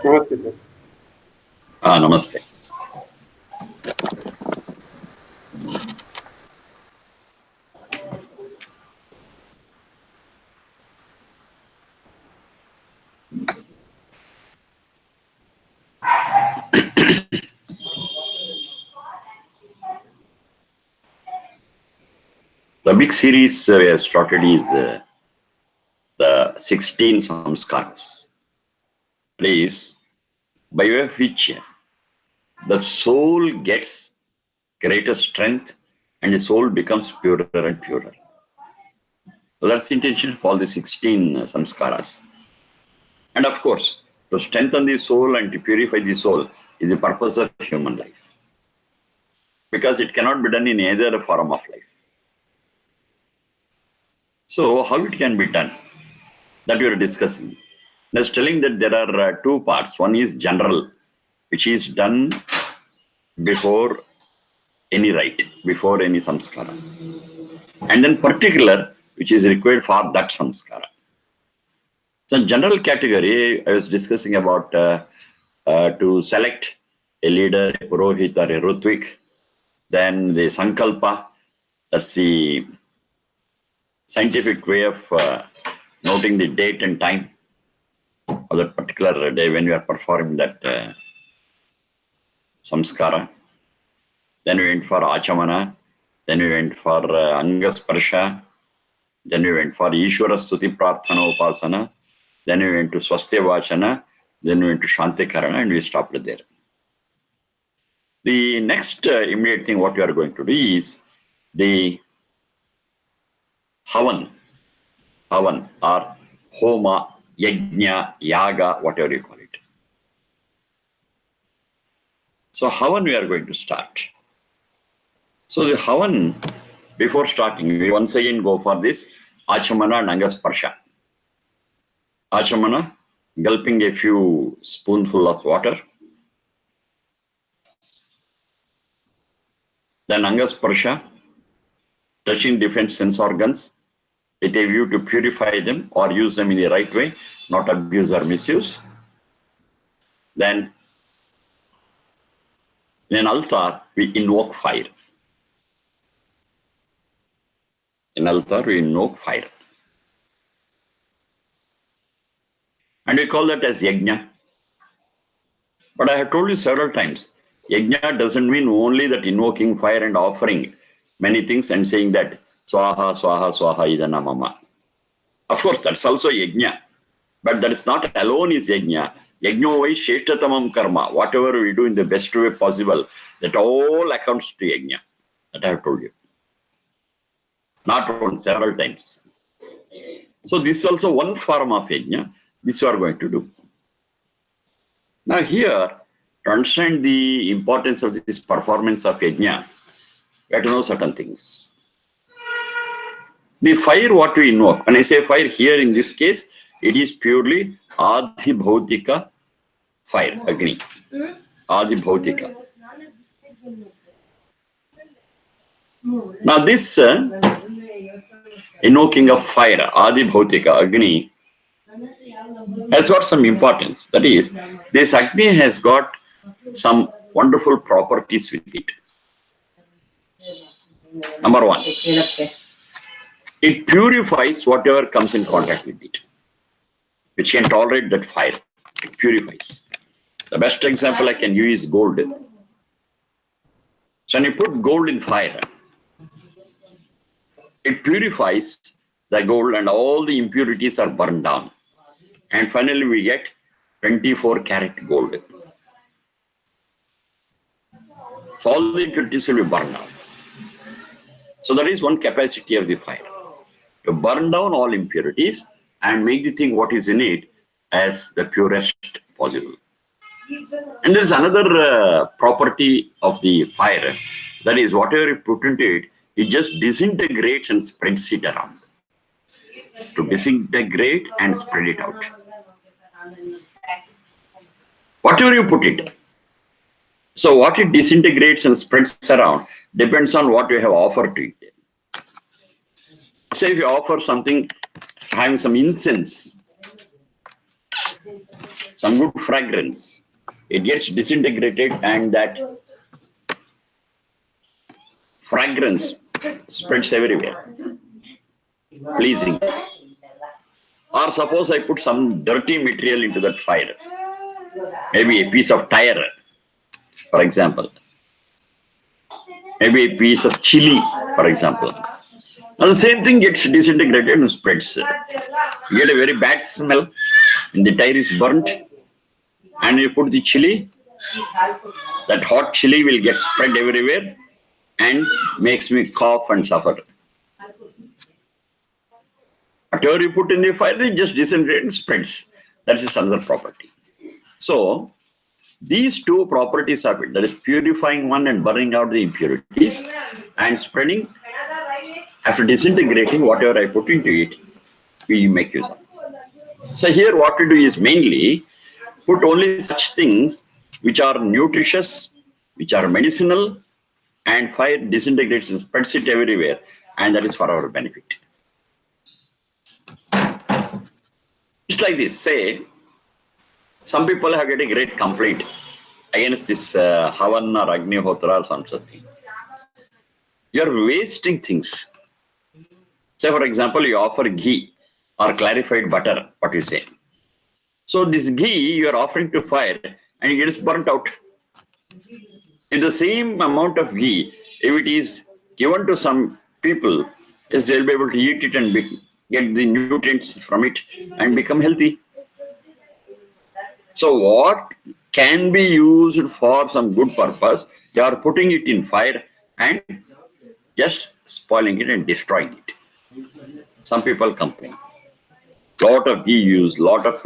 Namaste, sir. Namaste. The big series we have started is the 16 Samskaaraas. That is, by way of which the soul gets greater strength and the soul becomes purer and purer. So that's the intention of all the 16 Samskaaraas. And of course, to strengthen the soul and to purify the soul is the purpose of human life. Because it cannot be done in any other form of life. So how it can be done? That we are discussing. I was telling that there are two parts. One is general, which is done before any rite, before any samskara. And then particular, which is required for that samskara. So general category, I was discussing about to select a leader, a purohit or a rutvik. Then the sankalpa, that's the scientific way of noting the date and time of that particular day when we are performing that samskara. Then we went for achamana, then we went for angasparsha, then we went for Ishvara Stuti Prarthana Upasana, then we went to Swastya Vachana, then we went to Shantikarana, and we stopped there. The next immediate thing what we are going to do is the Havan or Homa, Yajna, Yaga, whatever you call it. So Havan we are going to start. So the Havan, before starting, we once again go for this Achamana and Angasparsha. Achamana, gulping a few spoonful of water. Then Angasparsha, touching different sense organs with a view to purify them or use them in the right way, not abuse or misuse. Then in an altar, we invoke fire. In altar, we invoke fire. And we call that as yajna. But I have told you several times, yajna doesn't mean only that invoking fire and offering many things and saying that swaha, swaha, swaha idana mama. Of course, that's also yajna. But that is not alone is yajna. Yajna vai sheshtatamam karma. Whatever we do in the best way possible, that all accounts to yajna. That I have told you. Not one, several times. So this is also one form of yajna. This you are going to do. Now here, to understand the importance of this performance of yajna, we have to know certain things. The fire what we invoke, when I say fire here in this case, it is purely Adi Bhautika fire, Agni. Adi Bhautika. Now this invoking of fire, Adi Bhautika, Agni, has got some importance. That is, this Agni has got some wonderful properties with it. Number one, it purifies whatever comes in contact with it, which can tolerate that fire. It purifies. The best example I can use is gold. So when you put gold in fire, it purifies the gold and all the impurities are burned down. And finally we get 24 karat gold. So all the impurities will be burned down. So that is one capacity of the fire, to burn down all impurities and make the thing what is in it as the purest possible. And there is another property of the fire, that is whatever you put into it, it just disintegrates and spreads it around. To disintegrate and spread it out. Whatever you put it. So what it disintegrates and spreads around depends on what you have offered to it. Say if you offer something having some incense, some good fragrance. It gets disintegrated and that fragrance spreads everywhere, pleasing. Or suppose I put some dirty material into that fire, maybe a piece of tire, for example, maybe a piece of chili, for example. Now the same thing gets disintegrated and spreads. You get a very bad smell when the tire is burnt, and you put the chili, that hot chili will get spread everywhere and makes me cough and suffer. Whatever you put in the fire, it just disintegrates and spreads. That's its another property. So these two properties of it, that is purifying one and burning out the impurities and spreading, after disintegrating whatever I put into it, we make use of. So here what we do is mainly put only such things which are nutritious, which are medicinal, and fire disintegrates and spreads it everywhere, and that is for our benefit. It's like this, say, some people have got a great complaint against this Havan or Agnihotra or something. You're wasting things. Say, for example, you offer ghee or clarified butter, what you say. So this ghee you are offering to fire and it gets burnt out. In the same amount of ghee, if it is given to some people, yes, they'll be able to eat it and get the nutrients from it and become healthy. So what can be used for some good purpose, you are putting it in fire and just spoiling it and destroying it. Some people complain. Lot of ghee use, lot of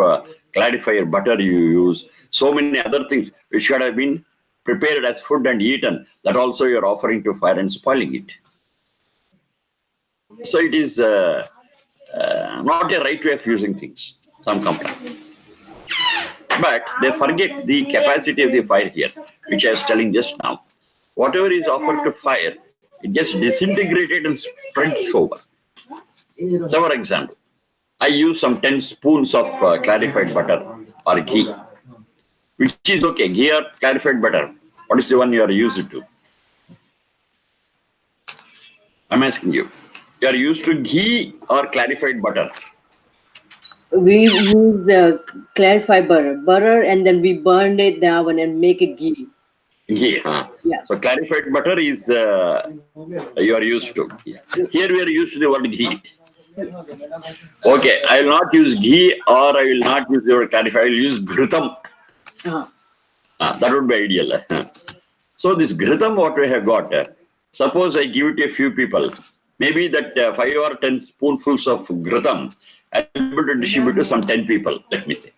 clarifier butter you use, so many other things which should have been prepared as food and eaten, that also you're offering to fire and spoiling it. So it is not a right way of using things, some complain. But they forget the capacity of the fire here, which I was telling just now. Whatever is offered to fire, it gets disintegrated and spreads over. So for example, I use some 10 spoons of clarified butter or ghee, which is okay, ghee or clarified butter. What is the one you are used to? I'm asking you. You are used to ghee or clarified butter? We use clarified butter, and then we burn it down and make it ghee. Ghee, huh? Yeah. So clarified butter is you are used to. Here we are used to the word ghee. Okay, I will not use ghee or I will not use the word clarified. I will use ghritam. That would be ideal. So this ghritam, what we have got, suppose I give it to a few people, maybe that 5 or 10 spoonfuls of ghritam, I will be able to distribute to some 10 people, let me say.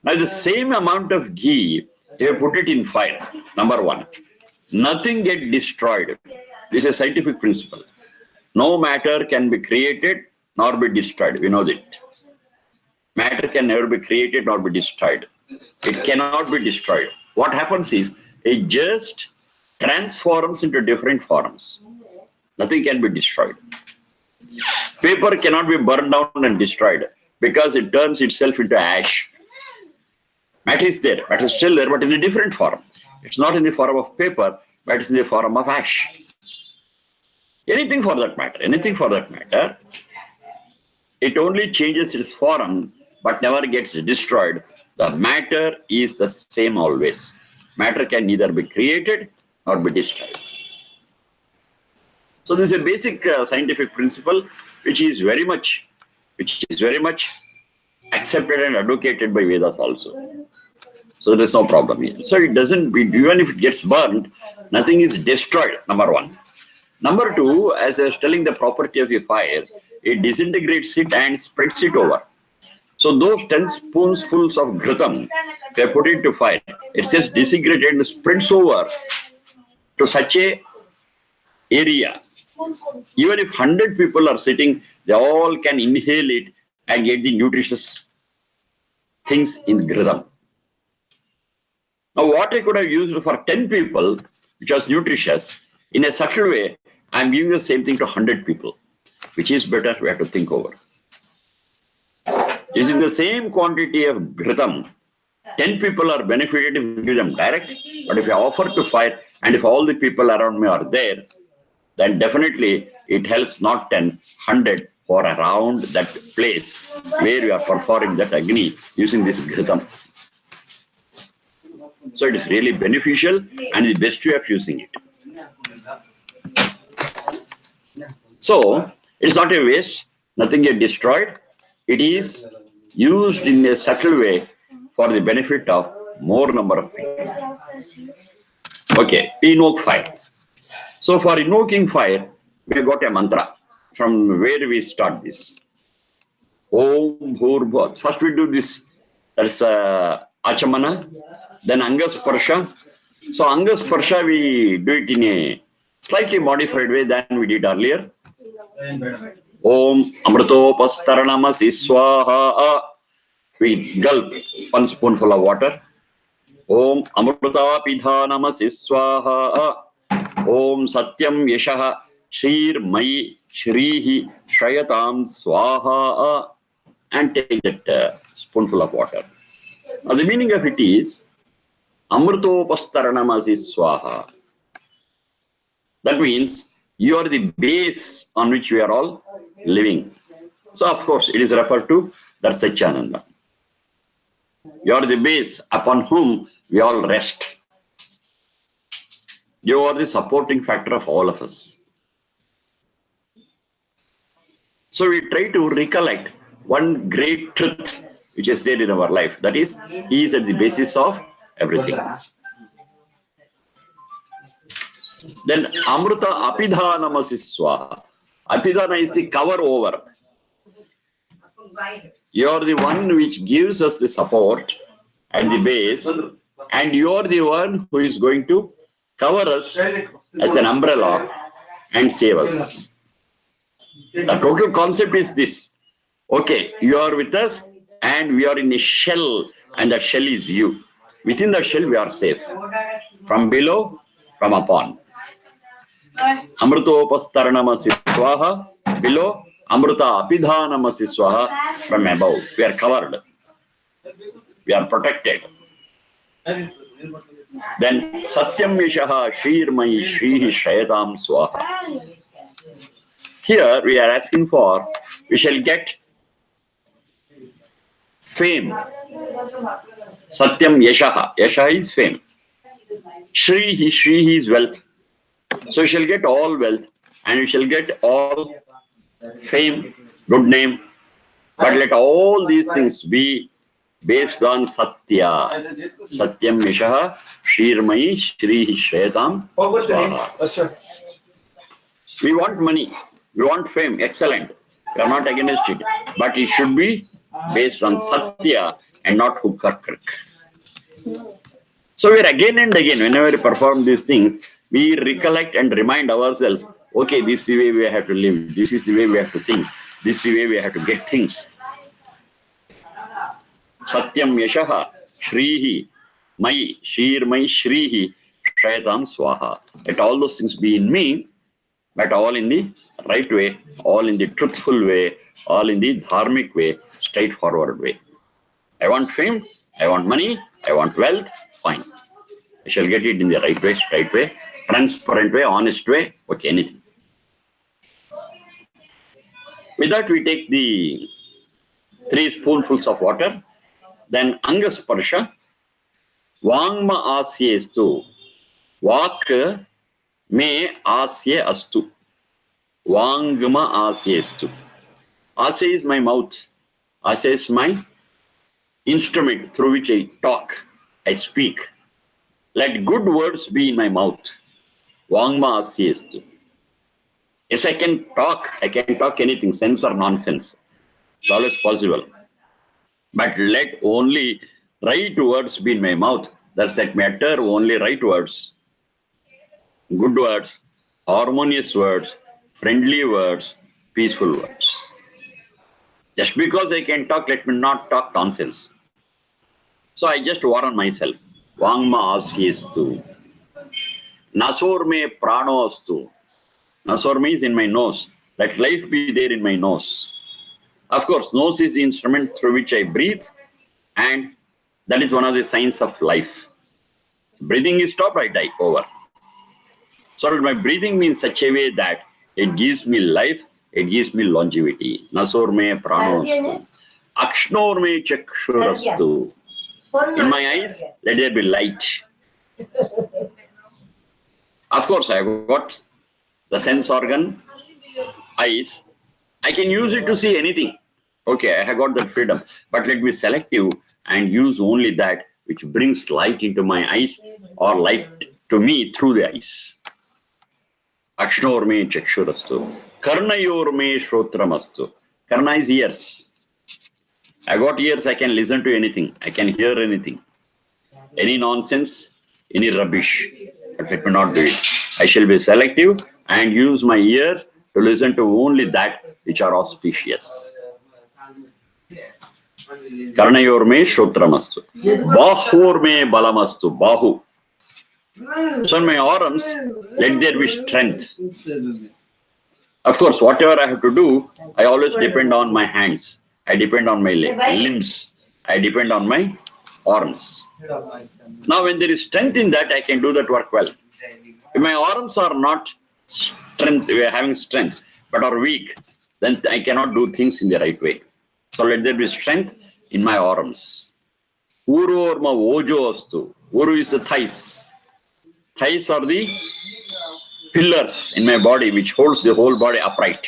Now the same amount of ghee, they put it in fire, number one. Nothing gets destroyed. This is a scientific principle. No matter can be created nor be destroyed. We know that. Matter can never be created nor be destroyed. It cannot be destroyed. What happens is, it just transforms into different forms. Nothing can be destroyed. Paper cannot be burned down and destroyed because it turns itself into ash. Matter is there, matter is still there, but in a different form. It's not in the form of paper, but it's in the form of ash. Anything for that matter, it only changes its form, but never gets destroyed. The matter is the same always. Matter can neither be created nor be destroyed. So this is a basic scientific principle, which is very much accepted and advocated by Vedas also. So there's no problem here. So it doesn't, even if it gets burned, nothing is destroyed, number one. Number two, as I was telling the property of a fire, it disintegrates it and spreads it over. So those 10 spoonfuls of ghritam, they put into fire. It says disintegrated and spreads over to such a area. Even if 100 people are sitting, they all can inhale it and get the nutritious things in ghritam. Now what I could have used for 10 people, which was nutritious, in a subtle way, I'm giving the same thing to 100 people. Which is better, we have to think over. Using the same quantity of ghritam, 10 people are benefited if you give them direct. But if you offer to fire, and if all the people around me are there, then definitely it helps not 10, 100 or around that place where we are performing that Agni using this ghritam. So it is really beneficial and the best way of using it. So it's not a waste, nothing get destroyed. It is used in a subtle way for the benefit of more number of people. Okay, invoke fire. So for invoking fire, we have got a mantra from where we start this. Om Bhurbhat. First we do this. That's Achamana. Then Angasparsha. So Angasparsha we do it in a slightly modified way than we did earlier. Om Amritopastaranamasi Swaha. We gulp 1 spoonful of water. Om Amrutapidhanamasi Swaha. Om Satyam Yashaha Shrir Mai Shrihi Shayatam Swaha. And take that spoonful of water. Now the meaning of it is Amritopastaranamasi Swaha. That means you are the base on which we are all living. So of course it is referred to that Satyananda. You are the base upon whom we all rest. You are the supporting factor of all of us. So we try to recollect one great truth which is there in our life. That is, He is at the basis of everything. Then Amrita Apidhanamasi Swaha. Apidhana is the cover over. You are the one which gives us the support at the base, and you are the one who is going to cover us as an umbrella and save us. The total concept is this. Okay, you are with us and we are in a shell, and that shell is you. Within the shell we are safe. From below, from upon. Amritopastaranamasi swaha. Below, Amrita apidhanamasi swaha. From above, we are covered. We are protected. Then Satyam Yashaha Shrirmai Shrihi Shayatam Swaha. Here we are asking for, we shall get fame. Satyam Yashaha. Yashaha is fame. Shrihi is wealth. So we shall get all wealth and we shall get all fame, good name. But let all these things be based on Satya. Satyam Yashaha Shrirmai Shrihi Shayatam Swaha. We want money, we want fame, excellent. We are not against it. But it should be based on Satya and not hook or crook. So we are again and again, whenever we perform this thing, we recollect and remind ourselves, okay, this is the way we have to live, this is the way we have to think, this is the way we have to get things. Satyam Yashaha Shrihi Mai Shrirmai Shrihi Shayatam Swaha. Let all those things be in me, but all in the right way, all in the truthful way, all in the dharmic way, straightforward way. I want fame, I want money, I want wealth, fine. I shall get it in the right way, straight way, transparent way, honest way, okay, anything. With that, we take the 3 spoonfuls of water, then Angasparsha, Vangma Asye Astu, Vak Me Asye Astu, Vangma Asye Astu. Asya is my mouth, Asya is my instrument through which I talk, I speak. Let good words be in my mouth. Vangma Asye Astu. Yes, I can talk anything, sense or nonsense. It's always possible. But let only right words be in my mouth. That's that matter, only right words. Good words, harmonious words, friendly words, peaceful words. Just because I can talk, let me not talk nonsense. So I just warn myself. Vangma asyestu. Nasor me prano astu. Nasor means in my nose. Let life be there in my nose. Of course, nose is the instrument through which I breathe, and that is one of the signs of life. Breathing is stopped, I die, over. So my breathing means such a way that it gives me life, it gives me longevity. Nasor me pranostu. Akshnor me chakshurastu. In my eyes, let there be light. Of course, I have got the sense organ, eyes. I can use it to see anything. Okay, I have got that freedom. But let me be selective and use only that which brings light into my eyes or light to me through the eyes. Akshnor me chakshurastu. Karnayor me shrotramastu. Karna is ears. I got ears, I can listen to anything. I can hear anything. Any nonsense, any rubbish. But let me not do it. I shall be selective and use my ears to listen to only that which are auspicious. Karnayor me shrotramastu. Bahur me balamastu. Bahu. So in my arms, let there be strength. Of course, whatever I have to do, I always depend on my hands. I depend on my limbs. I depend on my arms. Now, when there is strength in that, I can do that work well. If my arms are not having strength, but are weak, then I cannot do things in the right way. So let there be strength in my arms. Uru orma ojo astu. Uru is the thighs. Thighs are the pillars in my body which holds the whole body upright.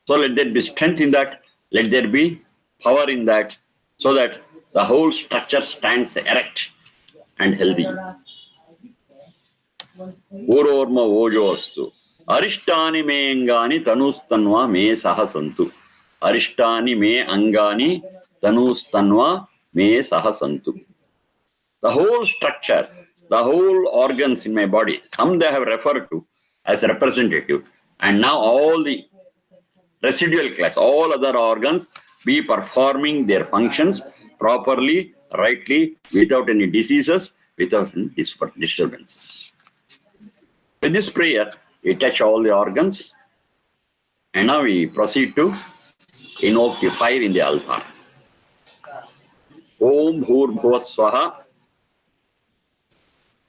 So let there be strength in that. Let there be power in that, so that the whole structure stands erect and healthy. Urorma ojo astu. Arishtani me angani tanustanva me sahasantu. Arishtani me angani tanustanva me sahasantu. The whole structure, the whole organs in my body, some they have referred to as representative, and now all the residual class, all other organs be performing their functions properly, rightly, without any diseases, without any disturbances. With this prayer, we touch all the organs, and now we proceed to invoke the fire in the altar. Om Bhur Bhuvaswaha.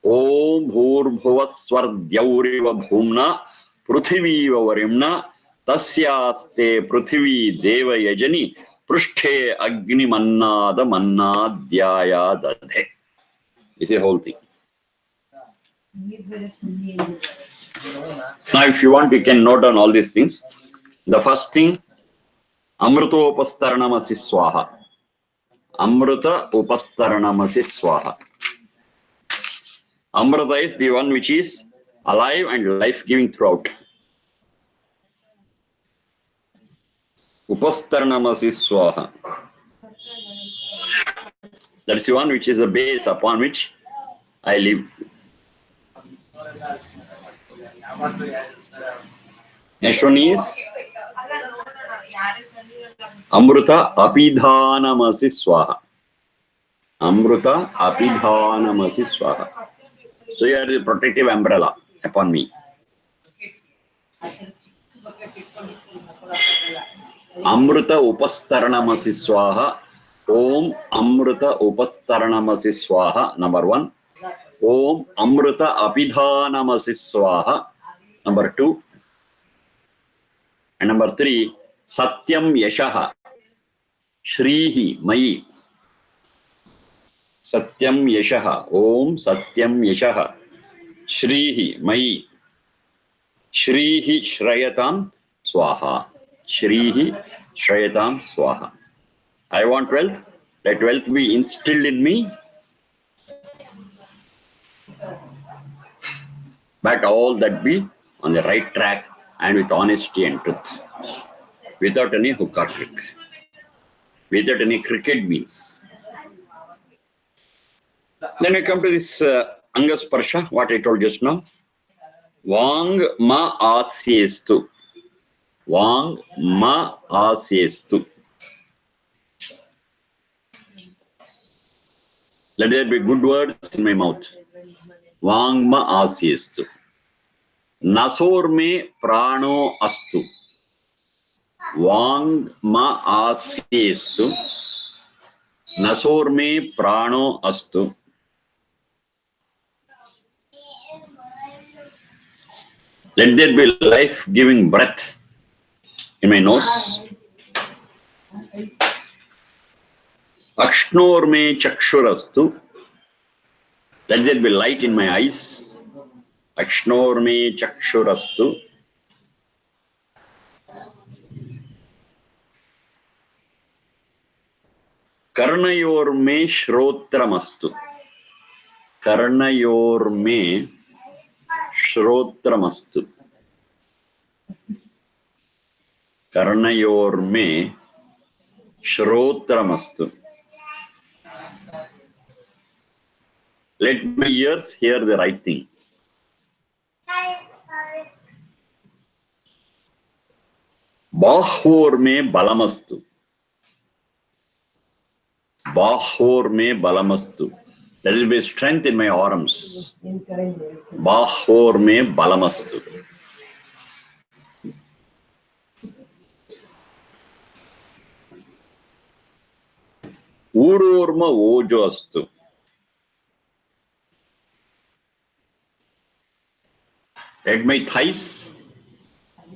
Om Bhur Bhuvaswardyauriva Bhumna Pruthiviva Varimna Tasyaste Pruthivi Deva Yajani Prushthe Agni Mannada Mannadhyaya Dadhe. It's a whole thing. Now, if you want, you can note down all these things. The first thing, Amruta Upastaranamasi Swaha. Amruta Upastaranamasi Swaha. Amrita is the one which is alive and life-giving throughout. Upastaranamasi Swaha. That's the one which is a base upon which I live. Next one is Amruta Apidhanamasi Swaha. Amruta Apidhanamasi Swaha. So you are the protective umbrella upon me. Amruta Upastaranamasi Swaha. Om Amruta Upastaranamasi Swaha. Number 1. Om Amruta Apidhanamasi Swaha. Number 2. And number 3. Satyam Yashaha. Shrihi Mayi. Satyam Yashaha. Om Satyam Yashaha. Shrihi Mayi. Shrihi Shrayatam Swaha. Shrihi Shrayatam Swaha. I want wealth. Let wealth be instilled in me. But all that be on the right track and with honesty and truth. Without any hook or trick. Without any cricket means. Then I come to this Angasparsha, what I told just now. Vang ma asyestu. Vang ma asyestu. Let there be good words in my mouth. Vang ma asyestu. Nasor me prano astu. Vang ma asyestu. Nasorme prano astu. Let there be life-giving breath in my nose. Akshnor chakshurastu. Let there be light in my eyes. Akshnor chakshurastu. Karnayor shrotramastu. Karnayor shrotramastu. Karnayor shrotramastu. Let my ears hear the right thing. Bahor balamastu. Bahor balamastu. There will be strength in my arms. Bahor balamastu. Urorma ojo astu. Let my thighs,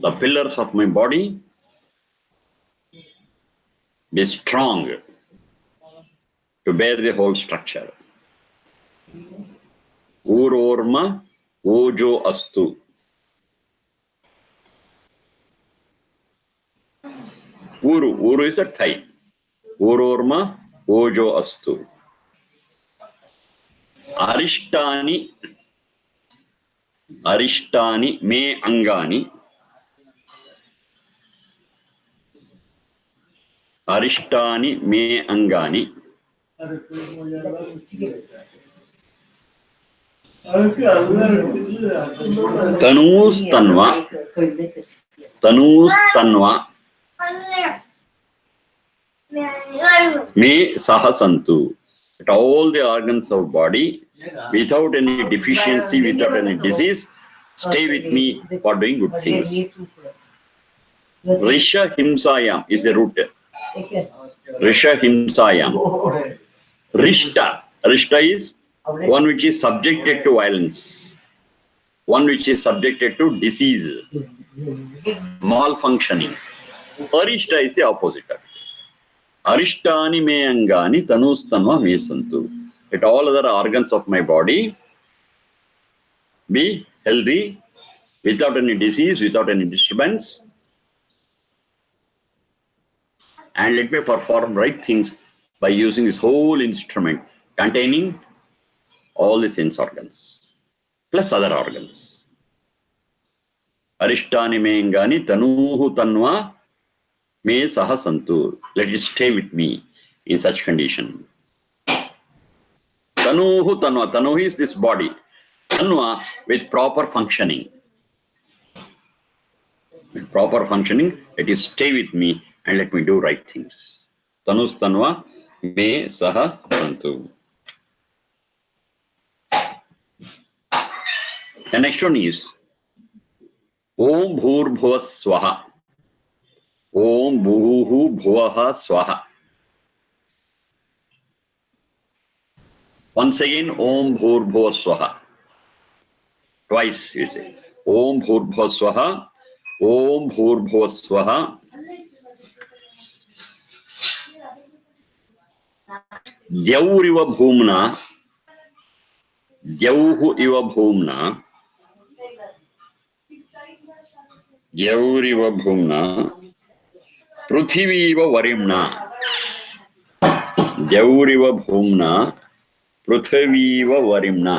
the pillars of my body, be strong to bear the whole structure. Urorma ojo astu. Uru is a thigh. Urorma ojo astu. Arishtani me angani. Arishtani me angani. Tanustanva me sahasantu. At all the organs of body, without any deficiency, without any disease, stay with me for doing good things. Risha himsayam is a root. Risha himsayam. Rishta. Rishta is one which is subjected to violence. One which is subjected to disease, malfunctioning. Arishta is the opposite of it. Arishtani me angani tanustanva me santu. Let all other organs of my body be healthy, without any disease, without any disturbance. And let me perform right things by using this whole instrument containing all the sense organs, plus other organs. Arishtani me angani tanuhu tanva me sahasantu. Let it stay with me in such condition. Tanuhu tanva. Tanuhu is this body. Tanva with proper functioning. With proper functioning, let it stay with me and let me do right things. Tanus tanva me sahasantu. The next one is Om Bhur Bhuva Swaha. Om Bhuhu Bhuvaha Swaha. Once again, Om Bhur Bhuva Swaha. Twice you say. Om Bhur Bhuva Swaha. Om Bhur Bhuva Swaha. Dyauriva Bhumna. Dyauhu Iva Bhumna. Dyauriva Bhumna. Pruthiviva Varimna. Dyauriva Bhumna. Pruthiviva Varimna.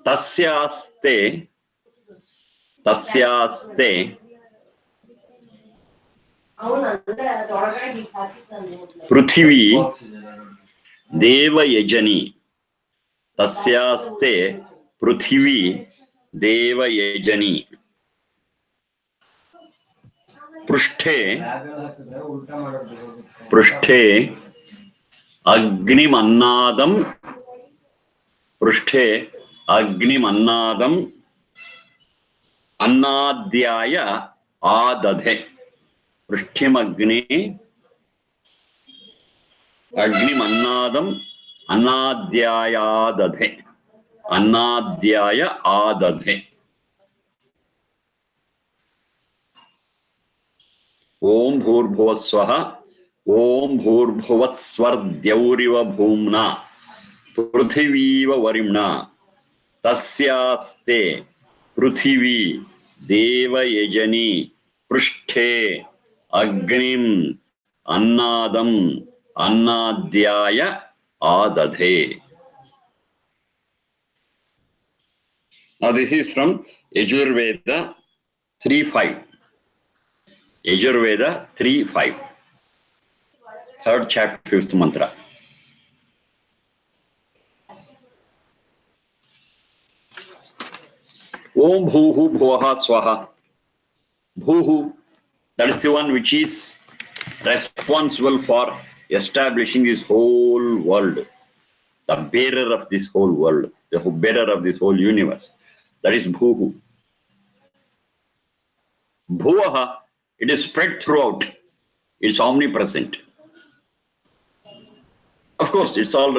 Tasyaste Pruthivi Deva Yajani. Tasyaste Pruthivi Deva Yajani. Prushthe Agnim Annadam. Prushthe Agnim Annadam Annadhyaya Adadhe. Prishthim Agni Agnim Annadam Annadhyaya Dadhe. Annadhyaya Adadhe. Om Bhurbhuvaswaha. Om Bhurbhuvaswardyauriva Bhumna. Pruthiviva Varimna. Tasyaste Pruthivi Deva Yajani Prushthe Agnim Annadam Annadhyaya Adadhe. Now this is from Yajurveda 3.5. Yajurveda 3.5. Third chapter, fifth mantra. Om Bhuhu Bhuvaha Swaha. Bhuhu, that is the one which is responsible for establishing this whole world. The bearer of this whole world, the bearer of this whole universe. That is Bhuhu. Bhuvaha, it is spread throughout. It's omnipresent. Of course, it's all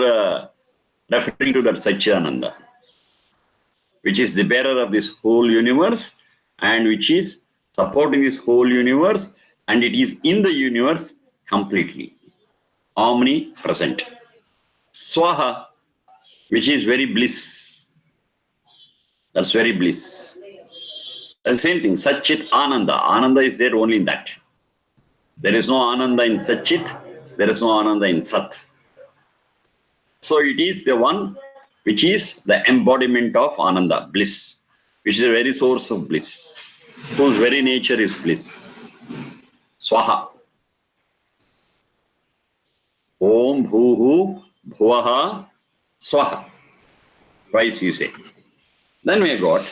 referring to that Satchidananda, which is the bearer of this whole universe and which is supporting this whole universe, and it is in the universe completely. Omnipresent. Swaha, which is very bliss. That's very bliss. That's the same thing. Satchit Ananda. Ananda is there only in that. There is no Ananda in Satchit. There is no Ananda in Sat. So it is the one which is the embodiment of Ananda, bliss, which is the very source of bliss, whose very nature is bliss. Swaha. Om Bhuhu Bhuvaha Swaha. Twice you say. Then we have got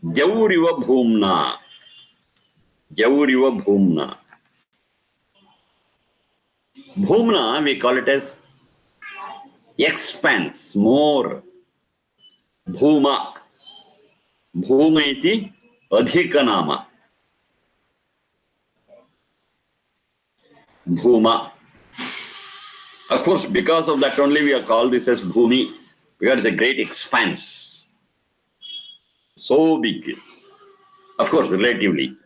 Jauriva Bhumna. Jauriva Bhumna. Bhumna, we call it as expanse, more. Bhuma. Bhuma iti adhikanama. Bhuma. Of course, because of that only we are called this as Bhumi, because it's a great expanse. So big. Of course, relatively.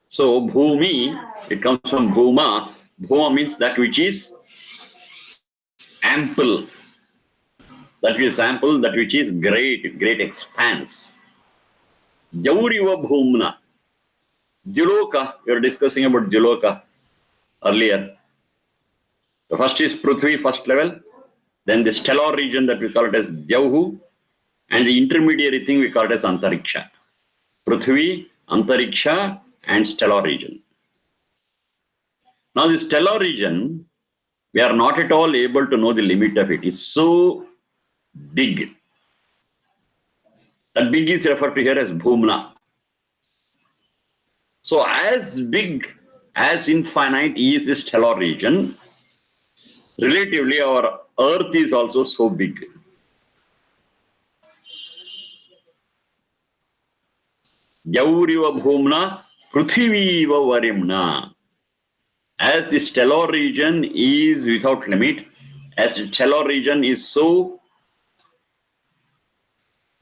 So Bhumi, it comes from Bhuma. Bhuma means that which is ample. That which is ample, that which is great, great expanse. Jauriva Bhumna. Juloka, we were discussing about Juloka earlier. The first is Prithvi, first level. Then the stellar region that we call it as Jauhu. And the intermediary thing we call it as Antariksha. Prithvi, Antariksha, and stellar region. Now, the stellar region, we are not at all able to know the limit of it. It's so big. That big is referred to here as Bhumna. So, as big, as infinite is the stellar region, relatively our Earth is also so big. Jauriva Bhumna, Pruthiviva Varimna. As the stellar region is without limit, as the stellar region is so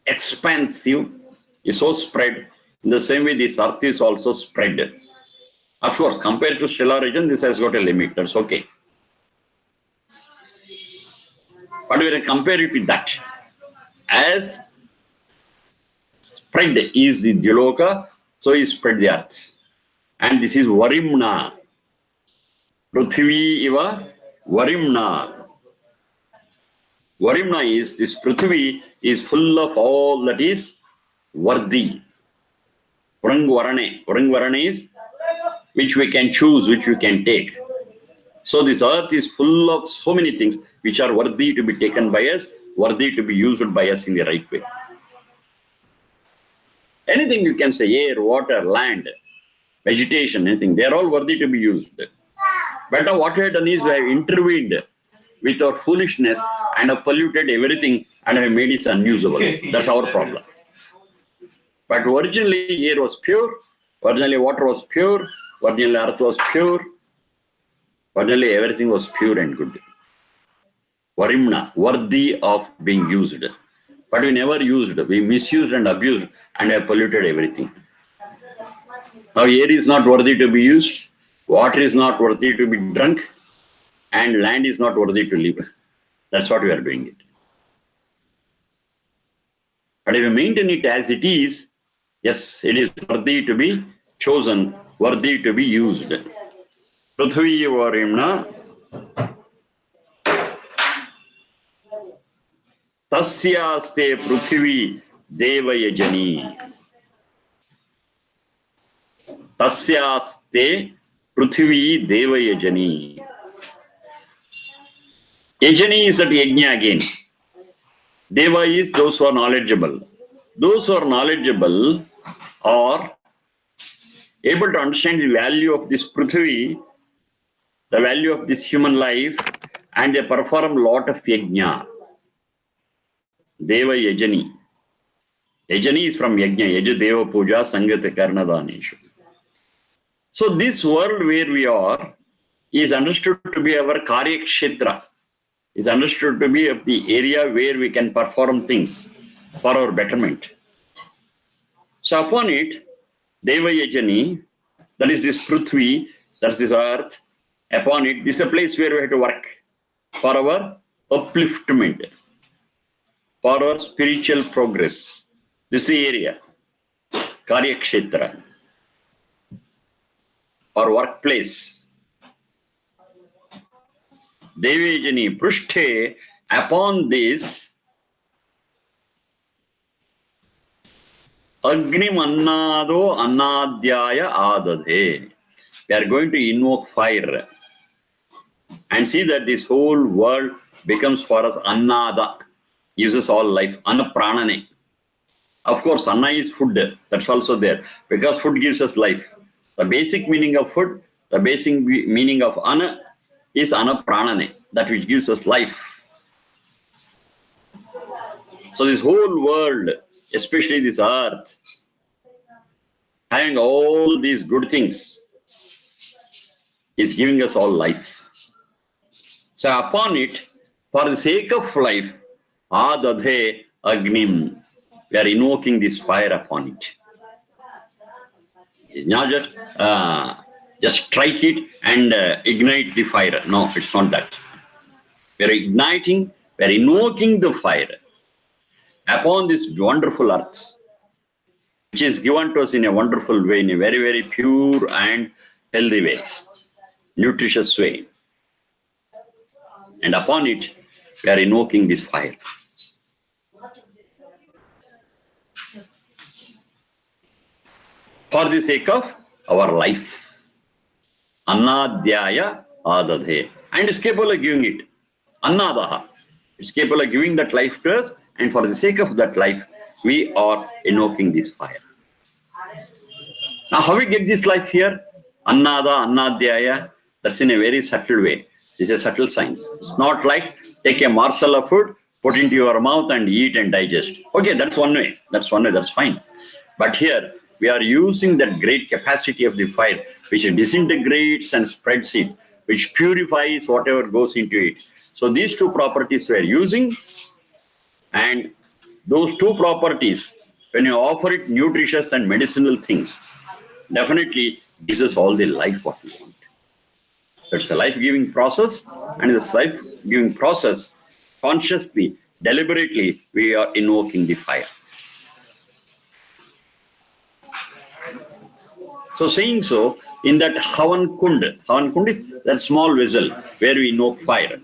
expansive, is so spread, in the same way this Earth is also spread. Of course, compared to stellar region, this has got a limit, that's okay. But we will compare it with that. As spread is the Diloka, so is spread the Earth. And this is Varimna. Prithvi iva Varimna. Varimna is, this Prithvi is full of all that is worthy. Varangvarane. Varangvarane is which we can choose, which we can take. So this earth is full of so many things which are worthy to be taken by us, worthy to be used by us in the right way. Anything you can say, air, water, land, vegetation, anything, they are all worthy to be used. But now what we have done is we have intervened with our foolishness and have polluted everything and have made it unusable. That's our problem. But originally air was pure, originally water was pure, originally earth was pure, originally everything was pure and good. Varimna, worthy of being used. But we never used, we misused and abused and have polluted everything. Now air is not worthy to be used, water is not worthy to be drunk, and land is not worthy to live. That's what we are doing it. But if we maintain it as it is, yes, it is worthy to be chosen, worthy to be used. Prithvi varimna tasyaste prithvi devayajani. Tasyaste prithvi devayajani. Yajani is at yajna again. Deva is those who are knowledgeable. Those who are knowledgeable are able to understand the value of this Prithvi, the value of this human life, and they perform a lot of yajna. Deva yajani. Yajani is from yajna, yaja deva puja sangata karnadaneshu. So this world where we are is understood to be our karya kshetra, is understood to be of the area where we can perform things for our betterment. So upon it, Deva Yajani, that is this Prithvi, that is this earth, upon it, this is a place where we have to work for our upliftment, for our spiritual progress. This is the area, Karya Kshetra, or workplace. Devajani Prushthe, upon this, Agnim Annado Annadhyaya Adadhe. We are going to invoke fire and see that this whole world becomes for us Annada, uses all life, Anna Pranane. Of course, Anna is food, that's also there, because food gives us life. The basic meaning of food, the basic meaning of Anna is Anna Pranane, that which gives us life. So this whole world, especially this earth, having all these good things, is giving us all life. So upon it, for the sake of life, Adadhe Agnim, we are invoking this fire upon it. It's not just strike it and ignite the fire. No, it's not that. We are igniting, we are invoking the fire upon this wonderful earth, which is given to us in a wonderful way, in a very, very pure and healthy way, nutritious way. And upon it, we are invoking this fire. For the sake of our life. Annadhyaya adadhe. And is capable of giving it. Annadaha. It's capable of giving that life to us, and for the sake of that life, we are invoking this fire. Now, how we get this life here? Annada, Annadhyaya, that's in a very subtle way. It's a subtle science. It's not like take a morsel of food, put into your mouth and eat and digest. Okay, that's one way. That's one way, that's fine. But here, we are using that great capacity of the fire, which disintegrates and spreads it, which purifies whatever goes into it. So these two properties we are using, and those two properties, when you offer it nutritious and medicinal things, definitely gives us all the life what we want. It's a life-giving process, and in this life-giving process, consciously, deliberately, we are invoking the fire. So saying so, in that Havan Kund is that small vessel where we invoke fire.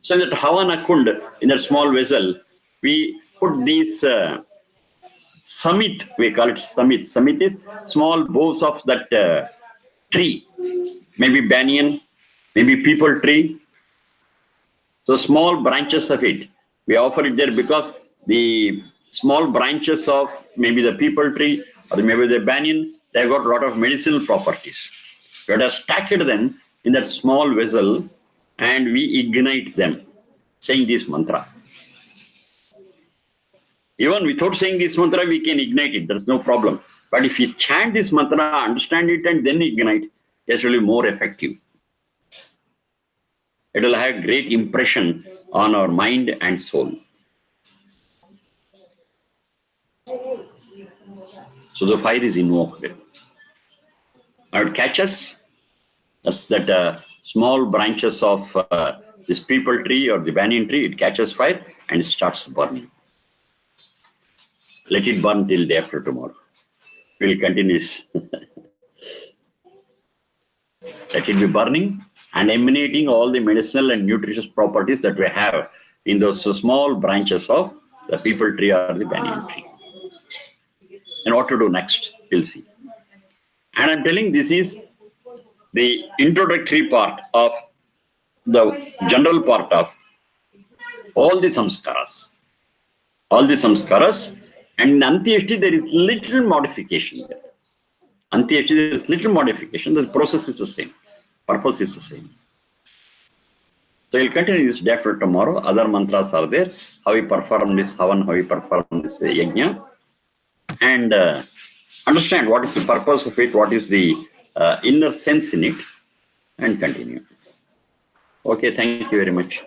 So in that Havana Kund, in that small vessel, we put these samit, we call it samit. Samit is small boughs of that tree, maybe banyan, maybe people tree. So small branches of it, we offer it there because the small branches of maybe the people tree or maybe the banyan, they've got a lot of medicinal properties. We have stacked them in that small vessel and we ignite them saying this mantra. Even without saying this mantra, we can ignite it. There's no problem. But if you chant this mantra, understand it, and then ignite, it will be more effective. It will have great impression on our mind and soul. So the fire is invoked. Now it catches. That's that small branches of this people tree or the banyan tree. It catches fire and it starts burning. Let it burn till day after tomorrow. We'll continue. Let it be burning and emanating all the medicinal and nutritious properties that we have in those small branches of the people tree or the banyan tree. And what to do next, we'll see. And I'm telling this is the introductory part of the general part of all the samskaras. All the samskaras. And in Antyeshti, there is little modification there. Antyeshti, there is little modification. The process is the same. Purpose is the same. So we'll continue this day after tomorrow. Other mantras are there. How we perform this havan, how we perform this yajna. And understand what is the purpose of it, what is the inner sense in it, and continue. Okay, thank you very much.